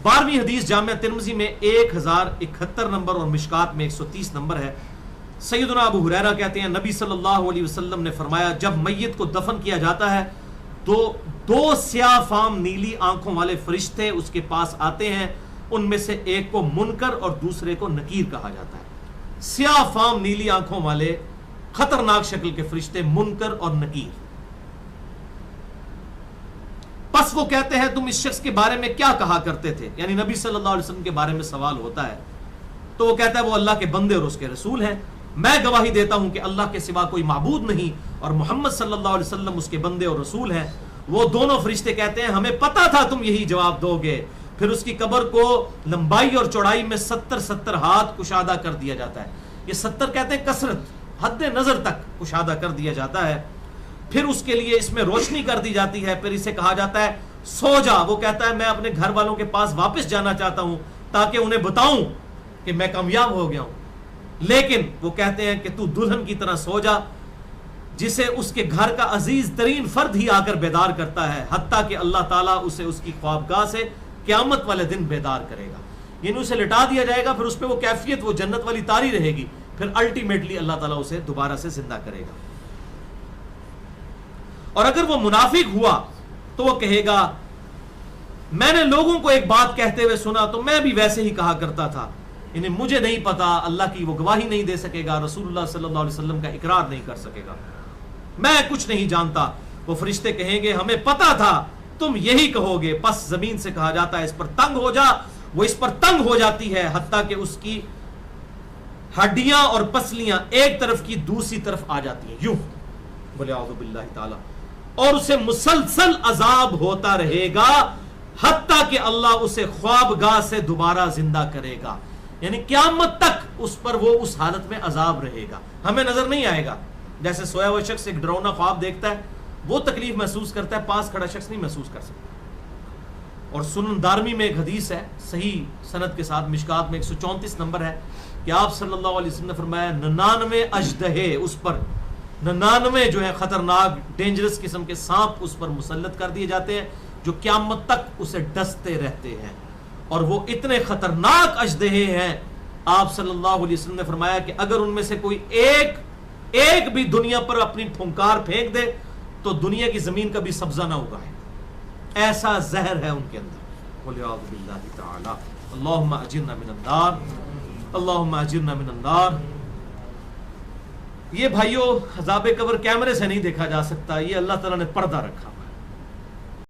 12ویں حدیث جامع ترمذی میں 1071 نمبر اور مشکات میں 130 نمبر ہے. سیدنا ابو ہریرہ کہتے ہیں نبی صلی اللہ علیہ وسلم نے فرمایا جب میت کو دفن کیا جاتا ہے تو 2 سیاہ فام نیلی آنکھوں والے فرشتے اس کے پاس آتے ہیں. ان میں سے ایک کو منکر اور دوسرے کو نکیر کہا جاتا ہے. سیاہ فام نیلی آنکھوں والے خطرناک شکل کے فرشتے منکر اور نکیر. پس وہ کہتے ہیں تم اس شخص کے بارے میں کیا کہا کرتے تھے, یعنی نبی صلی اللہ علیہ وسلم کے بارے میں سوال ہوتا ہے تو وہ کہتا ہے وہ اللہ کے بندے اور اس کے رسول ہیں. میں گواہی دیتا ہوں کہ اللہ کے سوا کوئی معبود نہیں اور محمد صلی اللہ علیہ وسلم اس کے بندے اور رسول ہیں. وہ دونوں فرشتے کہتے ہیں ہمیں پتا تھا تم یہی جواب دو گے. پھر اس کی قبر کو لمبائی اور چوڑائی میں 70 ہاتھ کشادہ کر دیا جاتا ہے. یہ 70 کہتے ہیں کثرت, حد نظر تک کشادہ کر دیا جاتا ہے. پھر اس کے لیے اس میں روشنی کر دی جاتی ہے. پھر اسے کہا جاتا ہے سو جا. وہ کہتا ہے میں اپنے گھر والوں کے پاس واپس جانا چاہتا ہوں تاکہ انہیں بتاؤں کہ میں کامیاب ہو گیا ہوں. لیکن وہ کہتے ہیں کہ تو دلہن کی طرح سو جا جسے اس کے گھر کا عزیز ترین فرد ہی آ کر بیدار کرتا ہے, حتیٰ کہ اللہ تعالیٰ اسے اس کی خوابگاہ سے قیامت والے دن بیدار کرے گا. یعنی اسے لٹا دیا جائے گا, پھر اس پہ وہ کیفیت وہ جنت والی تاری رہے گی, پھر الٹیمیٹلی اللہ تعالیٰ اسے دوبارہ سے زندہ کرے گا. اور اگر وہ منافق ہوا تو وہ کہے گا میں نے لوگوں کو ایک بات کہتے ہوئے سنا تو میں بھی ویسے ہی کہا کرتا تھا, یعنی مجھے نہیں پتا, اللہ کی وہ گواہی نہیں دے سکے گا, رسول اللہ صلی اللہ علیہ وسلم کا اقرار نہیں کر سکے گا, میں کچھ نہیں جانتا. وہ فرشتے کہیں گے ہمیں پتا تھا تم یہی کہو گے. پس زمین سے کہا جاتا ہے اس پر تنگ ہو جا. وہ اس پر تنگ ہو جاتی ہے حتیٰ کہ اس کی ہڈیاں اور پسلیاں ایک طرف کی دوسری طرف آ جاتی ہیں, یوں بولے اعوذ باللہ تعالی, اور اسے مسلسل عذاب ہوتا رہے گا حتیٰ کہ اللہ اسے خوابگاہ سے دوبارہ زندہ کرے گا. یعنی قیامت تک اس پر وہ اس حالت میں عذاب رہے گا, ہمیں نظر نہیں آئے گا. جیسے سویا ہوا شخص ایک ڈراؤنا خواب دیکھتا ہے وہ تکلیف محسوس کرتا ہے, پاس کھڑا شخص نہیں محسوس کر سکتا. اور سنن دارمی میں ایک حدیث ہے صحیح سند کے ساتھ, مشکات میں 134 نمبر ہے کہ آپ صلی اللہ علیہ وسلم نے فرمایا 99 اژدہے اس پر, 99 جو ہے خطرناک ڈینجرس قسم کے سانپ اس پر مسلط کر دیے جاتے ہیں جو قیامت تک اسے ڈستے رہتے ہیں. اور وہ اتنے خطرناک اژدہے ہیں, آپ صلی اللہ علیہ وسلم نے فرمایا کہ اگر ان میں سے کوئی ایک بھی دنیا پر اپنی پھنکار پھینک دے تو دنیا کی زمین کا بھی سبزہ نہ اگائے, ایسا زہر ہے ان کے اندر. قل اعوذ باللہ تعالی اللہم اجرنا من النار, اللہم اجرنا من النار. یہ بھائیو عذاب قبر کیمرے سے نہیں دیکھا جا سکتا, یہ اللہ تعالیٰ نے پردہ رکھا.